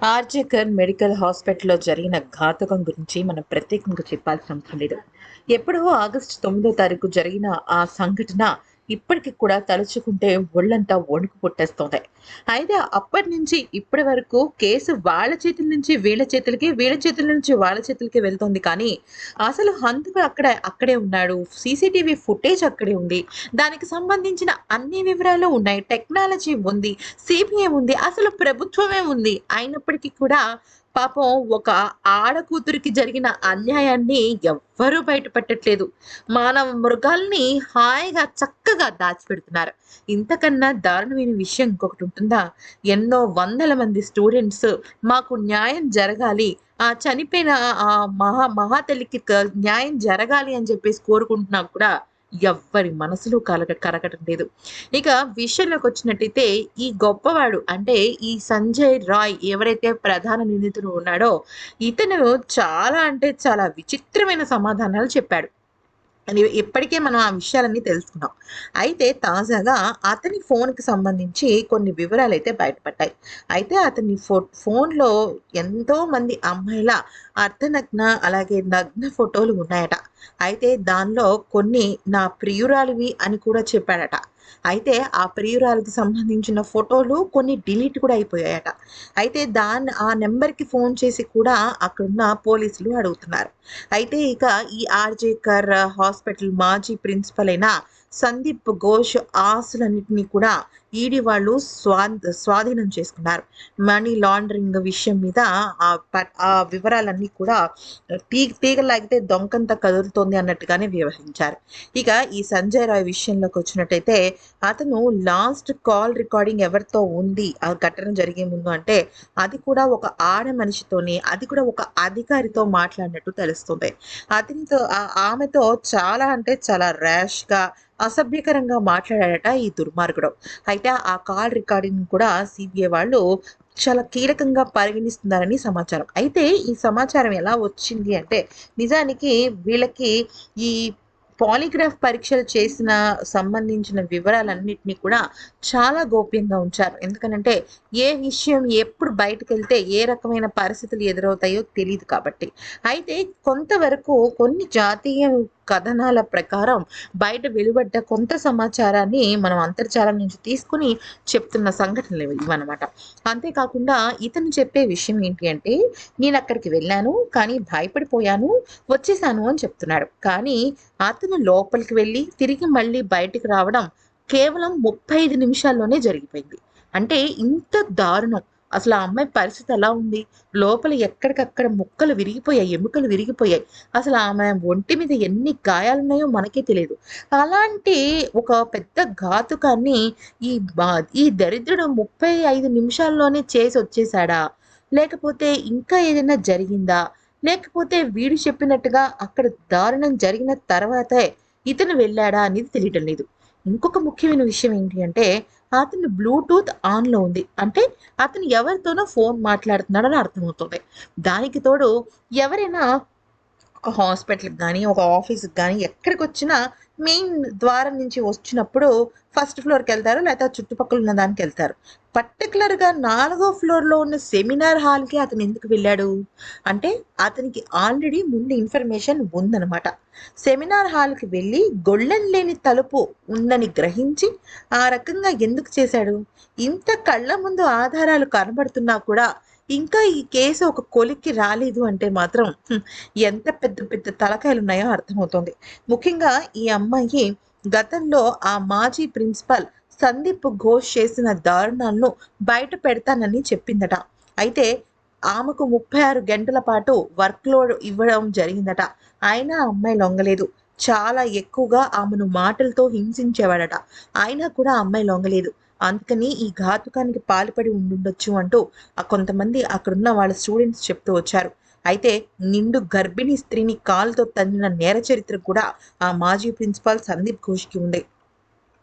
RG Kar medical హాస్పిటల్‌లో జరిగిన ఘాతుకం గురించి మనం ప్రత్యేకంగా చెప్పాల్సిన అవసరం లేదు. ఎప్పుడో ఆగస్టు 9వ తారీఖు జరిగిన ఆ సంఘటన ఇప్పటికి కూడా తలుచుకుంటే ఒళ్ళంతా వణుకు పుట్టేస్తోంది. అయితే అప్పటినుంచి ఇప్పటి వరకు కేసు వాళ్ళ చేతుల నుంచి వీళ్ళ చేతులకి, వీళ్ళ చేతుల నుంచి వాళ్ళ చేతులకి వెళ్తోంది కానీ, అసలు హంతకుడు అక్కడే ఉన్నాడు. సీసీటీవీ ఫుటేజ్ అక్కడే ఉంది. దానికి సంబంధించిన అన్ని వివరాలు ఉన్నాయి. టెక్నాలజీ ఉంది. సిబిఐ ఉంది. అసలు ప్రభుత్వమే ఉంది. అయినప్పటికీ కూడా పాపం ఒక ఆడకూతురికి జరిగిన అన్యాయాన్ని ఎవ్వరూ బయట పెట్టట్లేదు. మానవ మృగాల్ని హాయిగా చక్కగా దాచిపెడుతున్నారు. ఇంతకన్నా దారుణమైన విషయం ఇంకొకటుంటుందా? ఎన్నో వందల మంది స్టూడెంట్స్ మాకు న్యాయం జరగాలి. ఆ చనిపోయిన ఆ మహాతల్లికి న్యాయం జరగాలి అని చెప్పేసి కోరుకుంటున్నా కూడా ఎవ్వరి మనసులో కరగటం లేదు. ఇక విషయంలోకొచ్చినట్టయితే ఈ గొప్పవాడు అంటే ఈ సంజయ్ రాయ్ ఎవరైతే ప్రధాన నిందితుడు ఉన్నాడో, ఇతను చాలా అంటే చాలా విచిత్రమైన సమాధానాలు చెప్పాడు. అని ఇప్పటికే మనం ఆ విషయాలన్నీ తెలుసుకున్నాం. అయితే తాజాగా అతని ఫోన్‌కి సంబంధించి కొన్ని వివరాలైతే బయటపడ్డాయి. అయితే అతని ఫోన్‌లో ఎంతోమంది అమ్మాయిల అర్ధనగ్న అలాగే నగ్న ఫోటోలు ఉన్నాయట. అయితే దానిలో కొన్ని నా ప్రియురాలివి అని కూడా చెప్పాడట. అయితే ఆ ప్రియురాలికి సంబంధించిన ఫోటోలు కొన్ని డిలీట్ కూడా అయిపోయాయట. అయితే ఆ నంబర్‌కి ఫోన్ చేసి కూడా అక్కడున్న పోలీసులు అడుగుతున్నారు. అయితే ఇక ఈ ఆర్‌జేకర్ హాస్పిటల్ మాజీ ప్రిన్సిపల్ అయిన సందీప్ ఘోష్ ఆస్తులన్నిటిని కూడా ఈడీ వాళ్ళు స్వాధీనం చేసుకున్నారు. మనీ లాండరింగ్ విషయం మీద ఆ వివరాలన్నీ కూడా తీగలాగితే డొంకంతా కదులుతోంది అన్నట్టుగానే వ్యవహరించారు. ఇక ఈ సంజయ్ రాయ్ విషయంలోకి వచ్చినట్టయితే అతను లాస్ట్ కాల్ రికార్డింగ్ ఎవరితో ఉంది ఆ ఘటన జరిగే ముందు అంటే అది కూడా ఒక ఆడ మనిషితోని, అది కూడా ఒక అధికారితో మాట్లాడినట్టు తెలుస్తుంది. ఆమెతో చాలా అంటే చాలా ర్యాష్‌గా, అసభ్యకరంగా మాట్లాడాడట ఈ దుర్మార్గుడు. అయితే ఆ కాల్ రికార్డింగ్ కూడా సీబీఐ వాళ్ళు చాలా కీలకంగా పరిగణిస్తున్నారని సమాచారం. అయితే ఈ సమాచారం ఎలా వచ్చింది అంటే నిజానికి వీళ్ళకి ఈ పాలిగ్రాఫ్ పరీక్షలు చేసిన సంబంధించిన వివరాలన్నిటిని కూడా చాలా గోప్యంగా ఉంచారు. ఎందుకనంటే ఏ విషయం ఎప్పుడు బయటకెళ్తే ఏ రకమైన పరిస్థితులు ఎదురవుతాయో తెలీదు కాబట్టి. అయితే కొంతవరకు కొన్ని జాతీయ కథనాల ప్రకారం బయట వెలువడ్డ కొంత సమాచారాన్ని మనం అంతర్జాలం నుంచి తీసుకొని చెప్తున్న సంఘటనలు ఇవన్నమాట. అంతేకాకుండా ఇతను చెప్పే విషయం ఏంటి అంటే, నేనక్కడికి వెళ్ళాను. కానీ భయపడిపోయాను. వచ్చేసాను అని చెప్తున్నాడు. కానీ అతను లోపలికి వెళ్ళి తిరిగి మళ్ళీ బయటికి రావడం కేవలం 35 నిమిషాల్లోనే జరిగిపోయింది. అంటే ఇంత దారుణం. అసలు ఆ అమ్మాయి పరిస్థితి ఎలా ఉంది? లోపల ఎక్కడికక్కడ ముక్కలు విరిగిపోయాయి. ఎముకలు విరిగిపోయాయి. అసలు ఆమె ఒంటి మీద ఎన్ని గాయాలున్నాయో మనకే తెలీదు. అలాంటి ఒక పెద్ద ఘాతుకాన్ని ఈ బా ఈ దరిద్రుడు 35 నిమిషాల్లోనే చేసొచ్చేసాడా? లేకపోతే ఇంకా ఏదైనా జరిగిందా? లేకపోతే వీడు చెప్పినట్టుగా అక్కడ దారుణం జరిగిన తర్వాతే ఇతను వెళ్ళాడా అనేది తెలియటం లేదు. ఇంకొక ముఖ్యమైన విషయం ఏంటి అంటే, అతని బ్లూటూత్ ఆన్‌లో ఉంది. అంటే అతను ఎవరితోనో ఫోన్ మాట్లాడుతున్నాడని అర్థమవుతుంది. దానికి తోడు ఎవరైనా ఒక హాస్పిటల్‌కి గానీ, ఒక ఆఫీస్‌కి గానీ ఎక్కడికొచ్చినా మెయిన్ ద్వారం నుంచి వచ్చినప్పుడు ఫస్ట్ ఫ్లోర్‌కెళ్తారు. లేతే ఆ చుట్టుపక్కల ఉన్న దానికెళ్తారు. పర్టిక్యులర్‌గా 4వ ఫ్లోర్‌లో ఉన్న సెమినార్ హాల్‌కి అతను ఎందుకు వెళ్ళాడు? అంటే అతనికి ఆల్రెడీ ముందు ఇన్ఫర్మేషన్ ఉందనమాట. సెమినార్ హాల్‌కి వెళ్ళి గొళ్ళెం లేని తలుపు ఉందని గ్రహించి ఆ రకంగా ఎందుకు చేశాడు? ఇంత కళ్ళ ముందు ఆధారాలు కనబడుతున్నా కూడా ఇంకా ఈ కేసు ఒక కొలిక్కి రాలేదు అంటే మాత్రం ఎంత పెద్ద పెద్ద తలకాయలున్నాయో అర్థమవుతోంది. ముఖ్యంగా ఈ అమ్మాయి గతంలో ఆ మాజీ ప్రిన్సిపల్ సందీప్ ఘోష్ చేసిన దారుణాలను బయట పెడతానని చెప్పిందట. అయితే ఆమెకు 36 గంటల పాటు వర్క్ లోడ్ ఇవ్వడం జరిగిందట. అయినా ఆ అమ్మాయి లొంగలేదు. చాలా ఎక్కువగా ఆమెను మాటలతో హింసించేవాడట. అయినా కూడా ఆ అమ్మాయి లొంగలేదు. అందుకని ఈ ఘాతుకానికి పాల్పడి ఉండుండొచ్చు అంటూ కొంతమంది అక్కడున్న వాళ్ళ స్టూడెంట్స్ చెప్తూ వచ్చారు. అయితే నిండు గర్భిణీ స్త్రీని కాలుతో తన్నిన నేర చరిత్ర కూడా ఆ మాజీ ప్రిన్సిపాల్ సందీప్ ఘోష్‌కి ఉంది.